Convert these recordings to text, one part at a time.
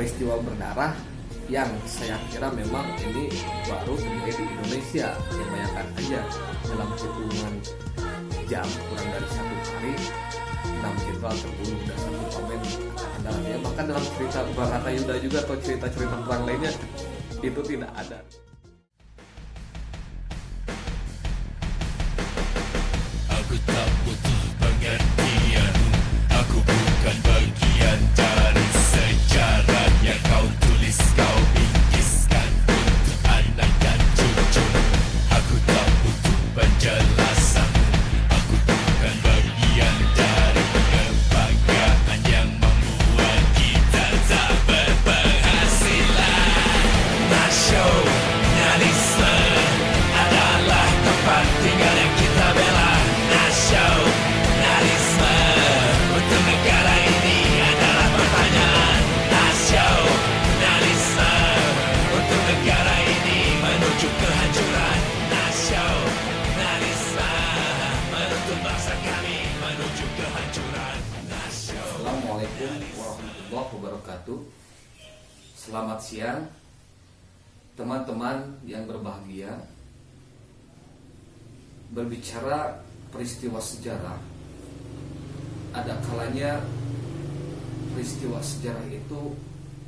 peristiwa berdarah yang saya kira memang ini baru terjadi di Indonesia. Ya bayangkan aja, dalam hitungan jam kurang dari 1 hari 6 jenderal terbunuh dan 1 pemain angkatan daratnya. Bahkan dalam cerita Baratayuda juga atau cerita-cerita perang lainnya itu tidak ada. Aku tak butuh pengertianmu. Aku bukan bagian dari sejarah yang kau tulis, kau bingkiskan untuk anak dan cucu. Aku tak butuh penjelasanmu. Aku bukan bagian dari kebanggaan yang membuat kita tak berpenghasilan. Nasionalisme adalah tempat tinggal yang kita bela. Nasionalisme untuk negara ini adalah pertanyaan. Nasionalisme untuk negara ini menuju kehancuran. Nasionalisme menuntun bangsa kami menuju kehancuran. Assalamualaikum warahmatullahi wabarakatuh. Selamat siang teman-teman yang berbahagia. Berbicara peristiwa sejarah, ada kalanya peristiwa sejarah itu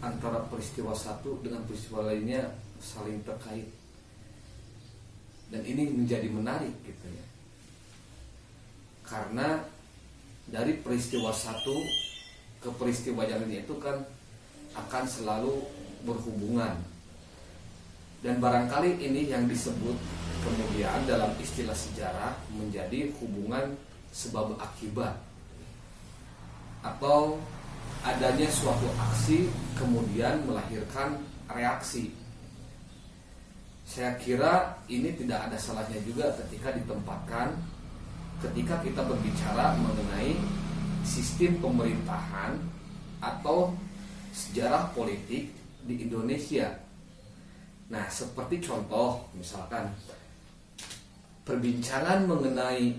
antara peristiwa satu dengan peristiwa lainnya saling terkait, dan ini menjadi menarik gitu ya, karena dari peristiwa satu ke peristiwa yang lainnya itu kan akan selalu berhubungan, dan barangkali ini yang disebut kemudian dalam istilah sejarah menjadi hubungan sebab akibat, atau adanya suatu aksi kemudian melahirkan reaksi. Saya kira ini tidak ada salahnya juga ketika ditempatkan ketika kita berbicara mengenai sistem pemerintahan atau sejarah politik di Indonesia. Nah, seperti contoh misalkan perbincangan mengenai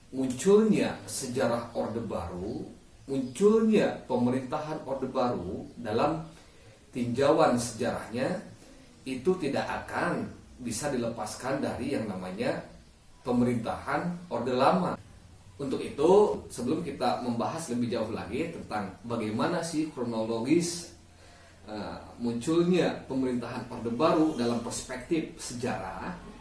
munculnya sejarah Orde Baru, munculnya pemerintahan Orde Baru dalam tinjauan sejarahnya itu tidak akan bisa dilepaskan dari yang namanya pemerintahan Orde Lama. Untuk itu, sebelum kita membahas lebih jauh lagi tentang bagaimana sih kronologis munculnya pemerintahan Orde Baru dalam perspektif sejarah,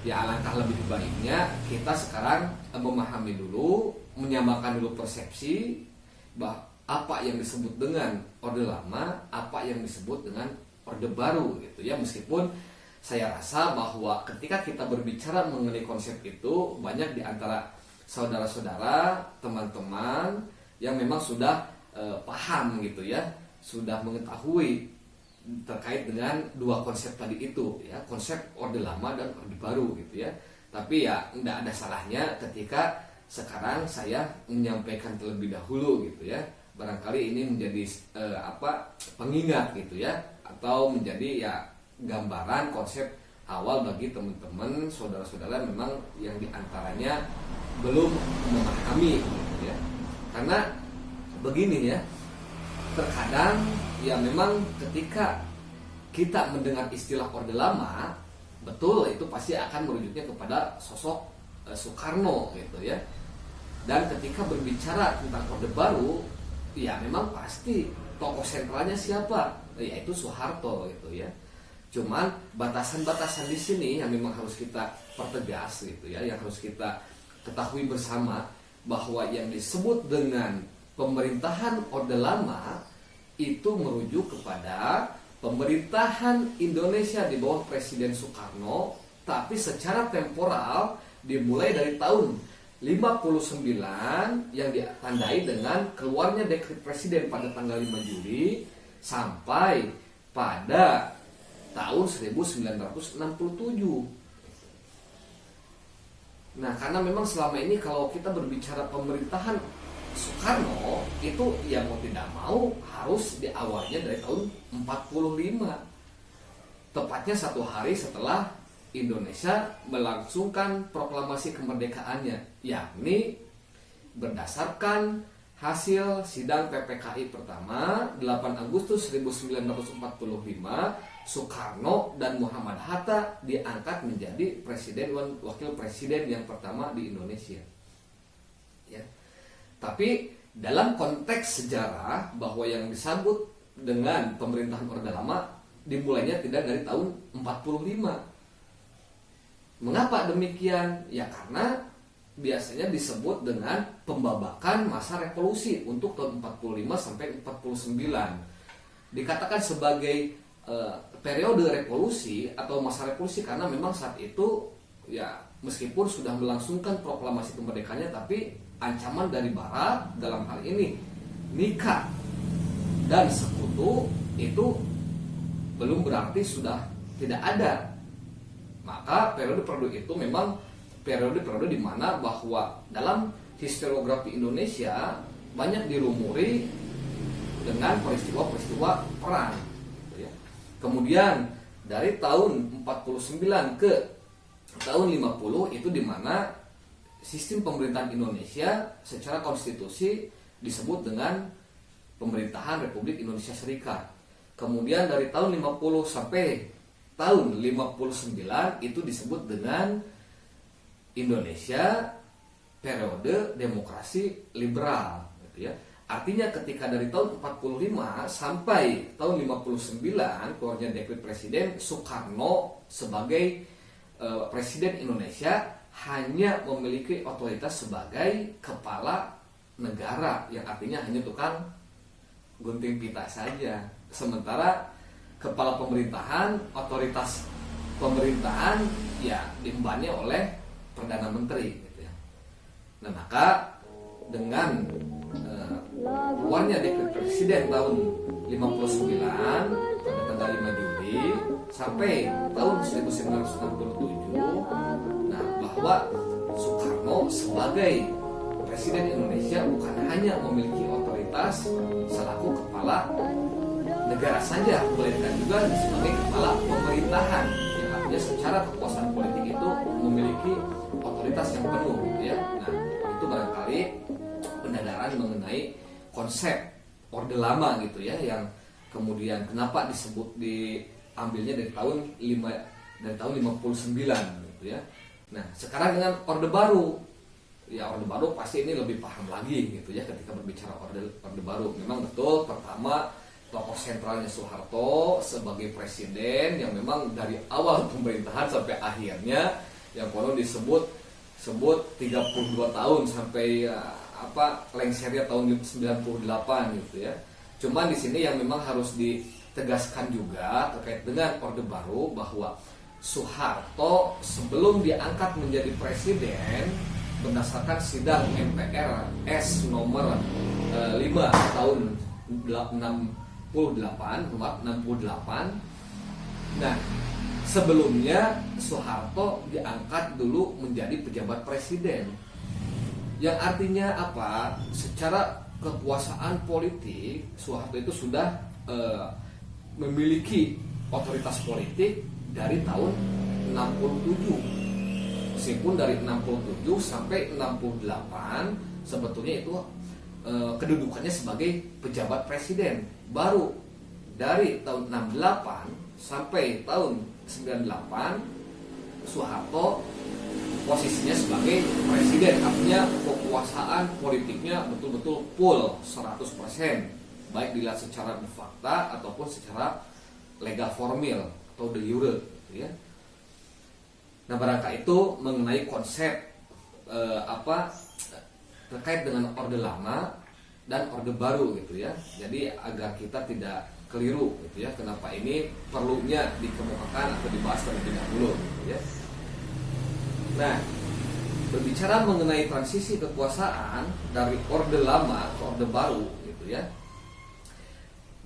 ya alangkah lebih baiknya kita sekarang memahami dulu, menyamakan dulu persepsi bahwa apa yang disebut dengan Orde Lama, apa yang disebut dengan Orde Baru gitu ya. Meskipun saya rasa bahwa ketika kita berbicara mengenai konsep itu, banyak di antara saudara-saudara, teman-teman yang memang sudah paham gitu ya, sudah mengetahui terkait dengan dua konsep tadi itu ya, konsep Orde Lama dan Orde Baru gitu ya. Tapi ya tidak ada salahnya ketika sekarang saya menyampaikan terlebih dahulu gitu ya. Barangkali ini menjadi pengingat gitu ya, atau menjadi ya gambaran konsep awal bagi teman-teman saudara-saudara memang yang diantaranya belum memahami gitu ya. Karena begini ya, terkadang ya memang ketika kita mendengar istilah Orde Lama, betul itu pasti akan merujuknya kepada sosok Soekarno gitu ya. Dan ketika berbicara tentang Orde Baru, ya memang pasti tokoh sentralnya siapa? Yaitu Soeharto gitu ya. Cuman batasan-batasan di sini yang memang harus kita pertegas gitu ya, yang harus kita ketahui bersama bahwa yang disebut dengan pemerintahan Orde Lama itu merujuk kepada pemerintahan Indonesia di bawah Presiden Soekarno, tapi secara temporal dimulai dari tahun 59 yang ditandai dengan keluarnya dekret Presiden pada tanggal 5 Juli sampai pada tahun 1967. Nah, karena memang selama ini kalau kita berbicara pemerintahan Soekarno itu ya mau tidak mau harus diawalnya dari tahun 45, tepatnya 1 hari setelah Indonesia melangsungkan proklamasi kemerdekaannya, yakni berdasarkan hasil sidang PPKI pertama 8 Agustus 1945, Soekarno dan Muhammad Hatta diangkat menjadi presiden dan wakil presiden yang pertama di Indonesia. Ya. Tapi dalam konteks sejarah bahwa yang disebut dengan pemerintahan Orde Lama dimulainya tidak dari tahun 45. Mengapa demikian? Ya karena biasanya disebut dengan pembabakan masa revolusi untuk tahun 45 sampai 49. Dikatakan sebagai periode revolusi atau masa revolusi karena memang saat itu ya meskipun sudah melangsungkan proklamasi kemerdekaannya, tapi ancaman dari barat dalam hal ini nikah dan sekutu itu belum berarti sudah tidak ada. Maka periode-periode itu memang periode-periode di mana bahwa dalam historiografi Indonesia banyak dilumuri dengan peristiwa-peristiwa perang. Kemudian dari tahun 49 ke tahun 50 itu di mana sistem pemerintahan Indonesia secara konstitusi disebut dengan pemerintahan Republik Indonesia Serikat. Kemudian dari tahun 50 sampai tahun 59 itu disebut dengan Indonesia periode demokrasi liberal, gitu ya. Artinya ketika dari tahun 45 sampai tahun 59 keluarnya dekret presiden, Soekarno sebagai presiden Indonesia hanya memiliki otoritas sebagai kepala negara, yang artinya hanya tukang gunting pita saja. Sementara kepala pemerintahan, otoritas pemerintahan ya diembannya oleh Perdana Menteri, gitu ya. Nah maka dengan keluarnya dekret presiden tahun 59 pada tanggal 5 Juli sampai tahun 1967, nah bahwa Soekarno sebagai presiden Indonesia bukan hanya memiliki otoritas selaku kepala negara saja, melainkan juga sebagai kepala pemerintahan, yang artinya secara kekuasaan politik itu memiliki otoritas yang penuh, ya. Nah itu barangkali pendadaran mengenai konsep Orde Lama, gitu ya, yang kemudian kenapa diambilnya dari tahun 59, gitu ya. Nah sekarang dengan Orde Baru, ya Orde Baru pasti ini lebih paham lagi, gitu ya, ketika berbicara Orde Baru. Memang betul, pertama tokoh sentralnya Soeharto sebagai presiden yang memang dari awal pemerintahan sampai akhirnya yang konon disebut 32 tahun sampai lengsernya tahun 98, gitu ya. Cuman di sini yang memang harus ditegaskan juga terkait dengan Orde Baru bahwa Soeharto sebelum diangkat menjadi presiden berdasarkan sidang MPR S nomor 5 tahun 68. Nah, sebelumnya Soeharto diangkat dulu menjadi pejabat presiden. Yang artinya apa? Secara kekuasaan politik Soeharto itu sudah memiliki otoritas politik dari tahun 67. Meskipun dari 67 sampai 68 sebetulnya itu kedudukannya sebagai pejabat presiden. Baru dari tahun 68 sampai tahun 98 Soeharto posisinya sebagai presiden, artinya kekuasaan politiknya betul-betul full 100%, baik dilihat secara de facto ataupun secara legal formil atau de jure, gitu ya. Nah barangkali itu mengenai konsep terkait dengan Orde Lama dan Orde Baru, gitu ya. Jadi agar kita tidak keliru, gitu ya, kenapa ini perlunya dikemukakan atau dibahas terlebih dahulu, gitu ya. Nah, berbicara mengenai transisi kekuasaan dari Orde Lama ke Orde Baru, gitu ya.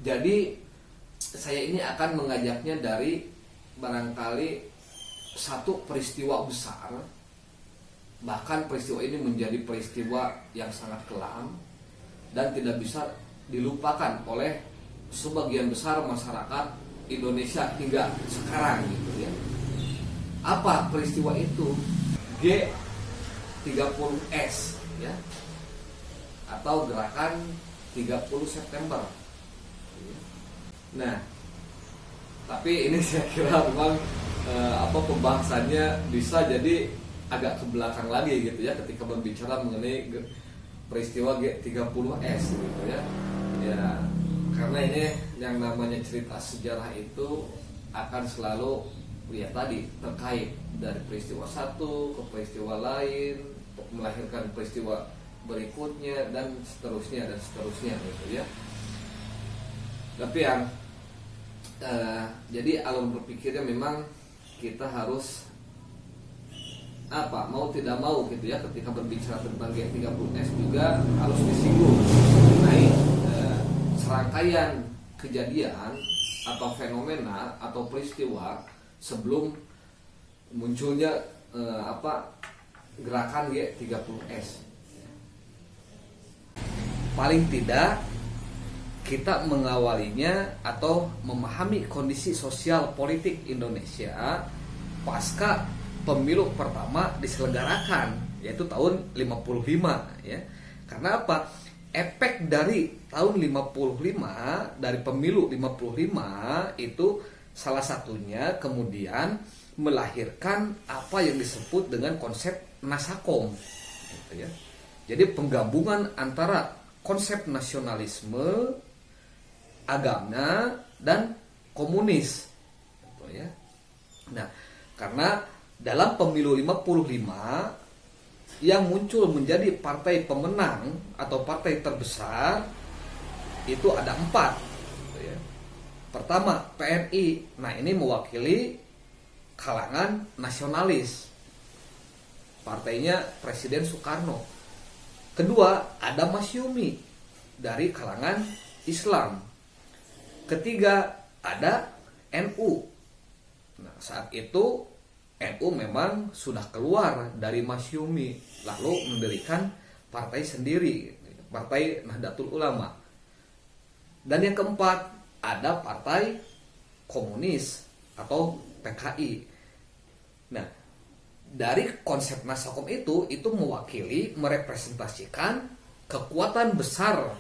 Jadi saya ini akan mengajaknya dari barangkali satu peristiwa besar, bahkan peristiwa ini menjadi peristiwa yang sangat kelam dan tidak bisa dilupakan oleh sebagian besar masyarakat Indonesia hingga sekarang, gitu ya. Apa peristiwa itu? G30S, ya. atau gerakan 30 September. Nah, tapi ini saya kira memang pembahasannya bisa jadi agak ke belakang lagi gitu ya ketika berbicara mengenai peristiwa G30S gitu ya. Ya, karena ini yang namanya cerita sejarah itu akan selalu ya tadi terkait dari peristiwa satu ke peristiwa lain, melahirkan peristiwa berikutnya dan seterusnya gitu ya. Tapi yang jadi alur berpikirnya memang kita harus mau tidak mau gitu ya, ketika berbicara tentang G30S juga harus disinggung mengenai serangkaian kejadian atau fenomena atau peristiwa sebelum munculnya gerakan G30S. Paling tidak kita mengawalinya atau memahami kondisi sosial politik Indonesia pasca pemilu pertama diselenggarakan, yaitu tahun 55 ya. Karena apa? Efek dari tahun 55, dari pemilu 55 itu salah satunya kemudian melahirkan apa yang disebut dengan konsep Nasakom gitu ya. Jadi penggabungan antara konsep nasionalisme, agama dan komunis gitu ya. Nah, karena dalam pemilu 55 yang muncul menjadi partai pemenang atau partai terbesar itu ada 4 gitu ya. Pertama PNI, nah ini mewakili kalangan nasionalis, partainya Presiden Soekarno. Kedua ada Masyumi dari kalangan Islam. Ketiga ada NU. Nah, saat itu NU memang sudah keluar dari Masyumi, lalu mendirikan partai sendiri, Partai Nahdlatul Ulama. Dan yang keempat ada Partai Komunis atau PKI. Nah, dari konsep Nasakom itu mewakili, merepresentasikan kekuatan besar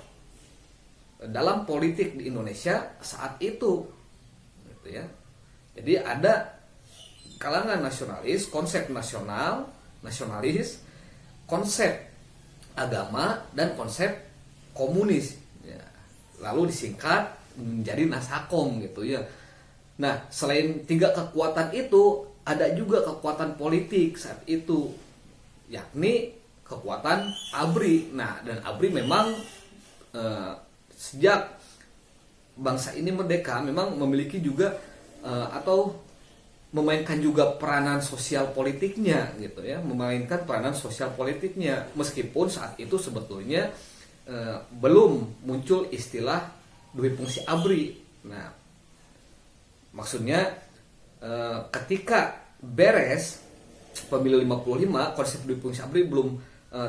dalam politik di Indonesia saat itu, gitu ya. Jadi ada kalangan nasionalis, konsep nasionalis, konsep agama dan konsep komunis. Ya, lalu disingkat menjadi Nasakom gitu ya. Nah, selain 3 kekuatan itu ada juga kekuatan politik saat itu, yakni kekuatan ABRI. Nah, dan ABRI memang sejak bangsa ini merdeka memang memiliki juga atau memainkan juga peranan sosial politiknya gitu ya, memainkan peranan sosial politiknya meskipun saat itu sebetulnya belum muncul istilah duit fungsi ABRI. Nah, maksudnya ketika beres pemilu 55 konsep duit fungsi ABRI belum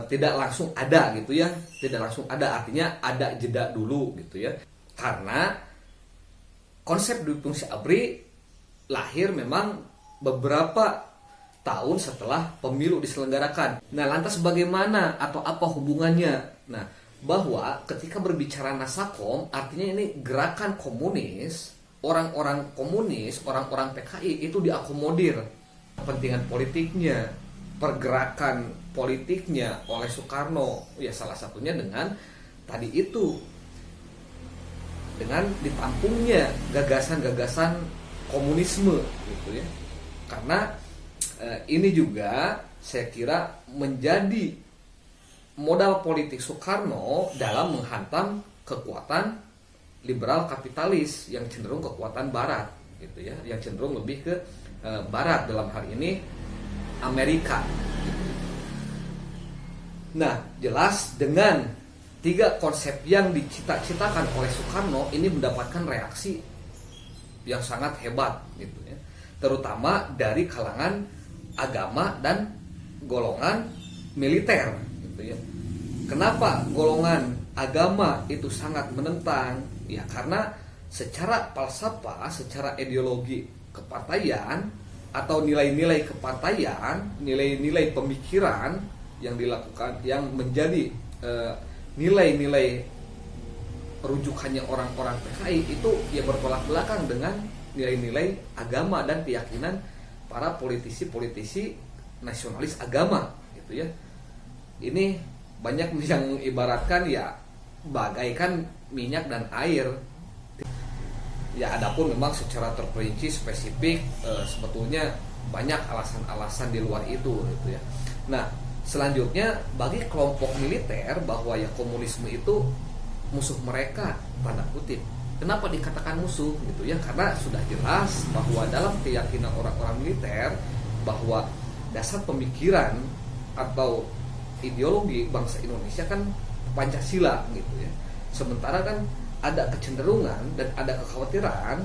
tidak langsung ada gitu ya, tidak langsung ada, artinya ada jeda dulu gitu ya, karena konsep duit fungsi ABRI lahir memang beberapa tahun setelah pemilu diselenggarakan. Nah, lantas bagaimana atau apa hubungannya? Nah, bahwa ketika berbicara Nasakom artinya ini gerakan komunis, orang-orang komunis, orang-orang PKI itu diakomodir kepentingan politiknya, pergerakan politiknya oleh Soekarno, ya salah satunya dengan tadi itu, dengan ditampungnya gagasan-gagasan komunisme gitu ya. Karena ini juga saya kira menjadi modal politik Soekarno dalam menghantam kekuatan liberal kapitalis yang cenderung kekuatan barat gitu ya, yang cenderung lebih ke barat, dalam hal ini Amerika gitu. Nah, jelas dengan 3 konsep yang dicita-citakan oleh Soekarno ini mendapatkan reaksi yang sangat hebat gitu ya, terutama dari kalangan agama dan golongan militer gitu ya. Kenapa golongan agama itu sangat menentang? Ya karena secara falsafah, secara ideologi kepartaian atau nilai-nilai kepartaian, nilai-nilai pemikiran yang dilakukan, yang menjadi nilai-nilai rujukannya orang-orang PKI itu ya bertolak belakang dengan nilai-nilai agama dan keyakinan para politisi-politisi nasionalis agama gitu ya. Ini banyak yang ibaratkan ya bagaikan minyak dan air. Ya adapun memang secara terperinci spesifik sebetulnya banyak alasan-alasan di luar itu gitu ya. Nah, selanjutnya bagi kelompok militer bahwa ya komunisme itu musuh mereka tanda kutip. Kenapa dikatakan musuh gitu ya? Karena sudah jelas bahwa dalam keyakinan orang-orang militer bahwa dasar pemikiran atau ideologi bangsa Indonesia kan Pancasila gitu ya. Sementara kan ada kecenderungan dan ada kekhawatiran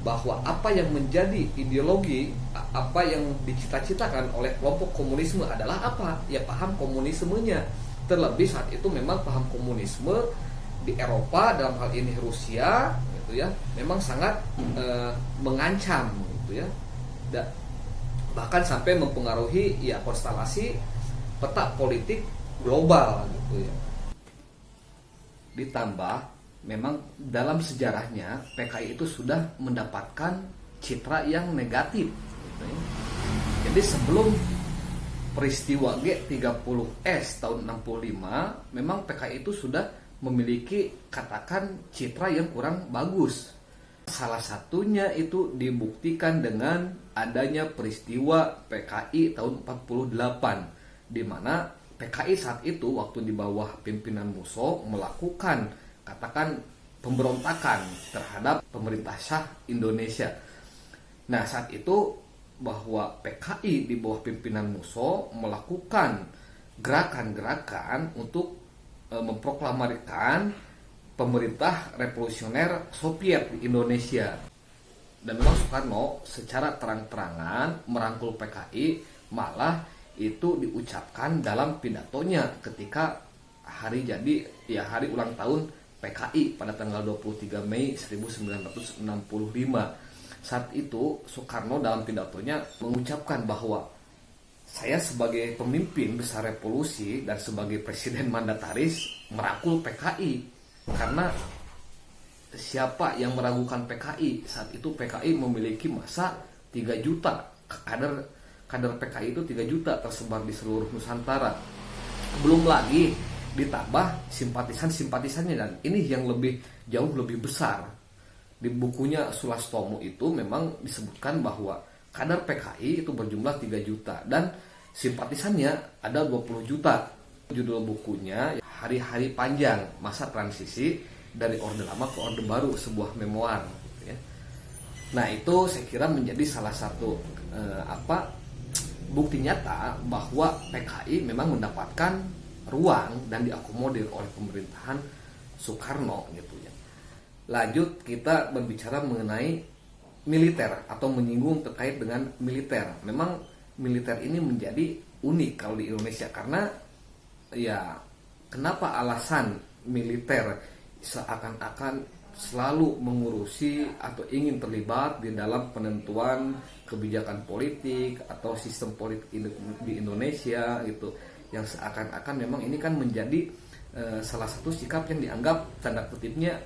bahwa apa yang menjadi ideologi, apa yang dicita-citakan oleh kelompok komunisme adalah apa? Ya paham komunismenya. Terlebih saat itu memang paham komunisme di Eropa, dalam hal ini Rusia gitu ya, memang sangat mengancam gitu ya. Bahkan sampai mempengaruhi ya konstelasi peta politik global gitu ya. Ditambah memang dalam sejarahnya PKI itu sudah mendapatkan citra yang negatif gitu ya. Jadi sebelum peristiwa G30S tahun 65 memang PKI itu sudah memiliki katakan citra yang kurang bagus. Salah satunya itu dibuktikan dengan adanya peristiwa PKI tahun 48 di mana PKI saat itu waktu di bawah pimpinan Musso melakukan katakan pemberontakan terhadap pemerintah Syah Indonesia. Nah saat itu bahwa PKI di bawah pimpinan Musso melakukan gerakan-gerakan untuk memproklamirkan pemerintah revolusioner Soviet di Indonesia. Dan memang Soekarno secara terang-terangan merangkul PKI, malah itu diucapkan dalam pidatonya ketika hari ulang tahun PKI pada tanggal 23 Mei 1965. Saat itu Soekarno dalam pidatonya mengucapkan bahwa saya sebagai pemimpin besar revolusi dan sebagai presiden mandataris merangkul PKI. Karena siapa yang meragukan PKI? Saat itu PKI memiliki massa 3 juta. Kader PKI itu 3 juta tersebar di seluruh Nusantara. Belum lagi ditambah simpatisan-simpatisannya, dan ini yang jauh lebih besar. Di bukunya Sulastomo itu memang disebutkan bahwa kader PKI itu berjumlah 3 juta dan simpatisannya ada 20 juta. Judul bukunya Hari-hari Panjang Masa Transisi dari Orde Lama ke Orde Baru, sebuah memoir gitu ya. Nah itu saya kira menjadi salah satu bukti nyata bahwa PKI memang mendapatkan ruang dan diakomodir oleh pemerintahan Soekarno gitu ya. Lanjut kita berbicara mengenai militer atau menyinggung terkait dengan militer. Memang militer ini menjadi unik kalau di Indonesia karena ya kenapa alasan militer seakan-akan selalu mengurusi atau ingin terlibat di dalam penentuan kebijakan politik atau sistem politik di Indonesia gitu, yang seakan-akan memang ini kan menjadi salah satu sikap yang dianggap tanda kutipnya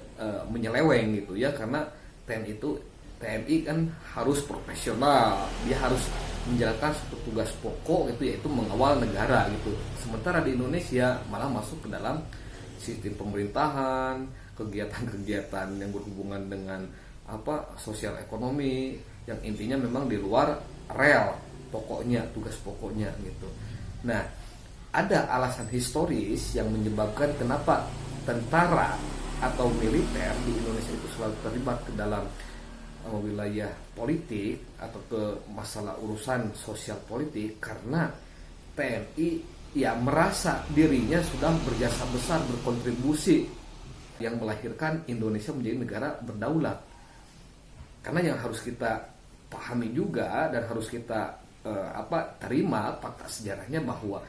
menyeleweng gitu ya, karena TNI kan harus profesional, dia harus menjalankan suatu tugas pokok itu yaitu mengawal negara gitu. Sementara di Indonesia malah masuk ke dalam sistem pemerintahan, kegiatan-kegiatan yang berhubungan dengan sosial ekonomi yang intinya memang di luar rel pokoknya, tugas pokoknya gitu. Nah, ada alasan historis yang menyebabkan kenapa tentara atau militer di Indonesia itu selalu terlibat ke dalam wilayah politik atau ke masalah urusan sosial politik, karena TNI ya merasa dirinya sudah berjasa besar, berkontribusi yang melahirkan Indonesia menjadi negara berdaulat. Karena yang harus kita pahami juga dan harus kita terima fakta sejarahnya bahwa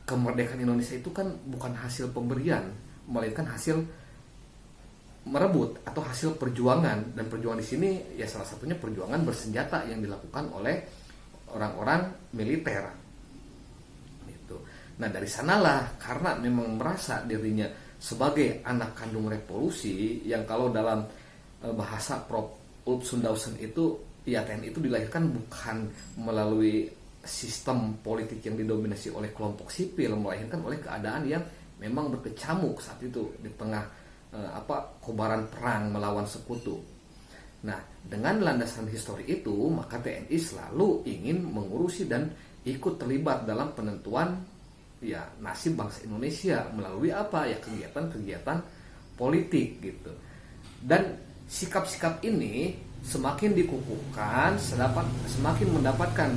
kemerdekaan Indonesia itu kan bukan hasil pemberian, melainkan hasil merebut atau hasil perjuangan. Dan perjuangan di sini ya salah satunya perjuangan bersenjata yang dilakukan oleh orang-orang militer. Gitu. Nah dari sanalah karena memang merasa dirinya sebagai anak kandung revolusi, yang kalau dalam bahasa Prof. Ulf Sundausen itu, ya TNI itu dilahirkan bukan melalui sistem politik yang didominasi oleh kelompok sipil, melahirkan oleh keadaan yang memang berkecamuk saat itu di tengah kobaran perang melawan sekutu. Nah, dengan landasan histori itu, maka TNI selalu ingin mengurusi dan ikut terlibat dalam penentuan ya nasib bangsa Indonesia melalui kegiatan-kegiatan politik gitu. Dan sikap-sikap ini semakin dikukuhkan, semakin mendapatkan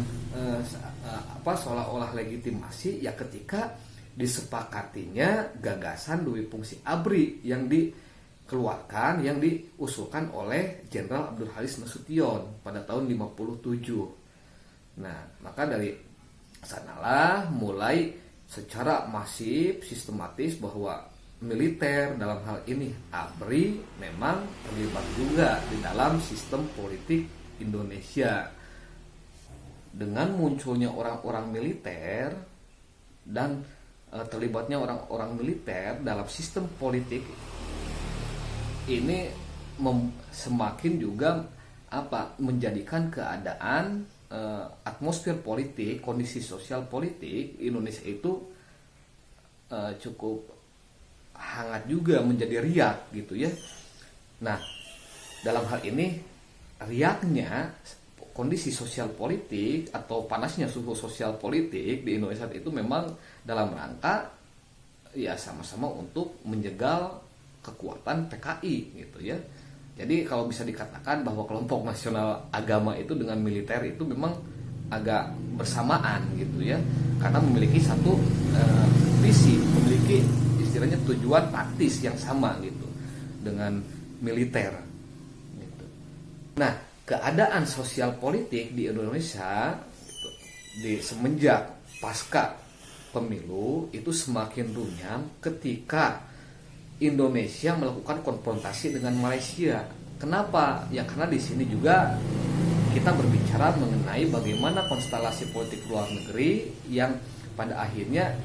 seolah-olah legitimasi ya ketika disepakatinya gagasan duwi fungsi ABRI yang dikeluarkan, yang diusulkan oleh Jenderal Abdul Halis Nasution pada tahun 57. Nah, maka dari sanalah mulai secara masif, sistematis bahwa militer dalam hal ini ABRI memang terlibat juga di dalam sistem politik Indonesia. Dengan munculnya orang-orang militer dan terlibatnya orang-orang militer dalam sistem politik ini semakin juga menjadikan keadaan atmosfer politik, kondisi sosial politik Indonesia itu cukup hangat juga, menjadi riak gitu ya. Nah, dalam hal ini riaknya kondisi sosial politik atau panasnya suhu sosial politik di Indonesia itu memang dalam rangka ya sama-sama untuk menjegal kekuatan PKI gitu ya. Jadi kalau bisa dikatakan bahwa kelompok nasional agama itu dengan militer itu memang agak bersamaan gitu ya, karena memiliki satu visi, memiliki istilahnya tujuan taktis yang sama gitu dengan militer gitu. Nah, keadaan sosial politik di Indonesia gitu, di semenjak pasca pemilu itu semakin runyam ketika Indonesia melakukan konfrontasi dengan Malaysia. Kenapa? Ya karena di sini juga kita berbicara mengenai bagaimana konstelasi politik luar negeri yang pada akhirnya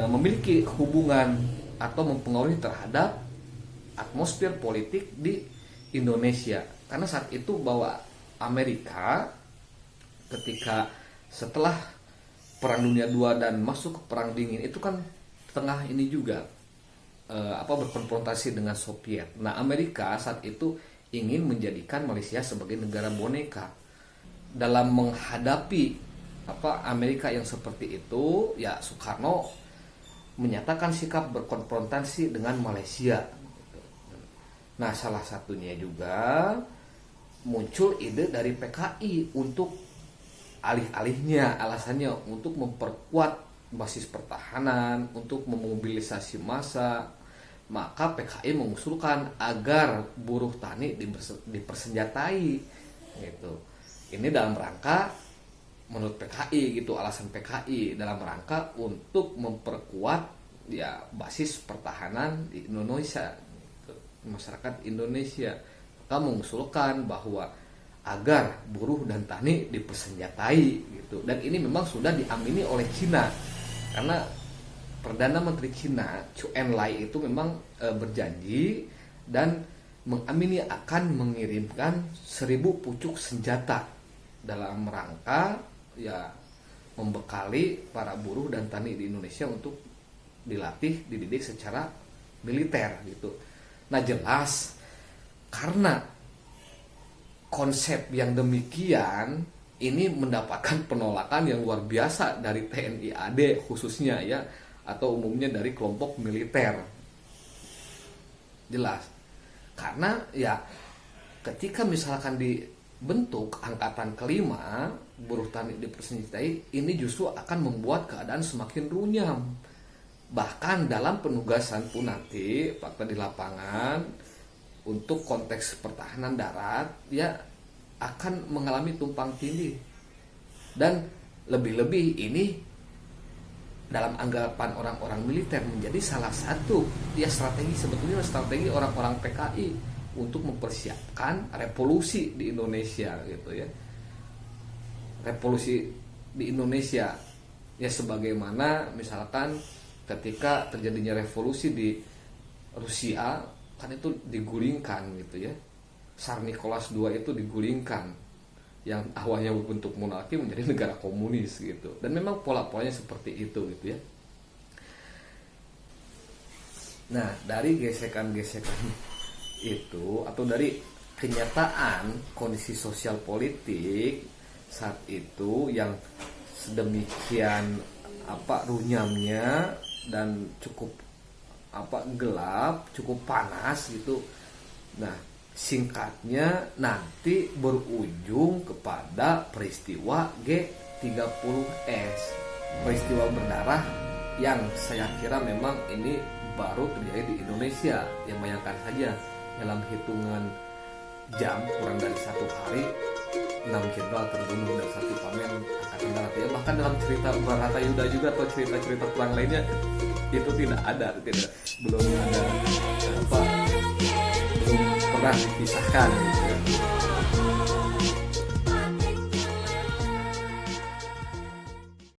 memiliki hubungan atau mempengaruhi terhadap atmosfer politik di Indonesia. Karena saat itu bahwa Amerika ketika setelah Perang Dunia II dan masuk ke Perang Dingin itu kan tengah ini juga berkonfrontasi dengan Soviet. Nah, Amerika saat itu ingin menjadikan Malaysia sebagai negara boneka. Dalam menghadapi Amerika yang seperti itu, ya Soekarno menyatakan sikap berkonfrontasi dengan Malaysia. Nah, salah satunya juga muncul ide dari PKI untuk alih-alihnya, alasannya untuk memperkuat basis pertahanan, untuk memobilisasi massa. Maka PKI mengusulkan agar buruh tani dipersenjatai gitu. Ini dalam rangka, menurut PKI gitu, alasan PKI dalam rangka untuk memperkuat ya basis pertahanan di Indonesia gitu, masyarakat Indonesia. Maka mengusulkan bahwa agar buruh dan tani dipersenjatai gitu. Dan ini memang sudah diamini oleh Cina, karena Perdana Menteri Cina Zhou Enlai itu memang berjanji dan mengamini akan mengirimkan 1000 pucuk senjata dalam rangka ya membekali para buruh dan tani di Indonesia untuk dilatih, dididik secara militer gitu. Nah, jelas karena konsep yang demikian ini mendapatkan penolakan yang luar biasa dari TNI AD khususnya ya, atau umumnya dari kelompok militer. Jelas. Karena ya ketika misalkan dibentuk angkatan kelima, buruh tani dipersenjatai, ini justru akan membuat keadaan semakin runyam. Bahkan dalam penugasan pun nanti fakta di lapangan untuk konteks pertahanan darat ya akan mengalami tumpang tindih. Dan lebih-lebih ini dalam anggapan orang-orang militer menjadi salah satu ya strategi orang-orang PKI untuk mempersiapkan revolusi di Indonesia gitu ya. Revolusi di Indonesia ya sebagaimana misalkan ketika terjadinya revolusi di Rusia kan itu digulingkan gitu ya. Tsar Nicholas II itu digulingkan, yang awalnya berbentuk monarki menjadi negara komunis gitu. Dan memang pola-polanya seperti itu gitu ya. Nah, dari gesekan-gesekan itu atau dari kenyataan kondisi sosial politik saat itu yang sedemikian runyamnya dan cukup gelap, cukup panas gitu. Nah, singkatnya nanti berujung kepada peristiwa G30S, peristiwa berdarah yang saya kira memang ini baru terjadi di Indonesia. Yang bayangkan saja dalam hitungan jam kurang dari 1 hari 6 jenderal terbunuh dan 1 pamen angkatan darat ya. Bahkan dalam cerita Baratayuda juga atau cerita-cerita perang lainnya itu belum ada belum pernah dipisahkan gitu ya.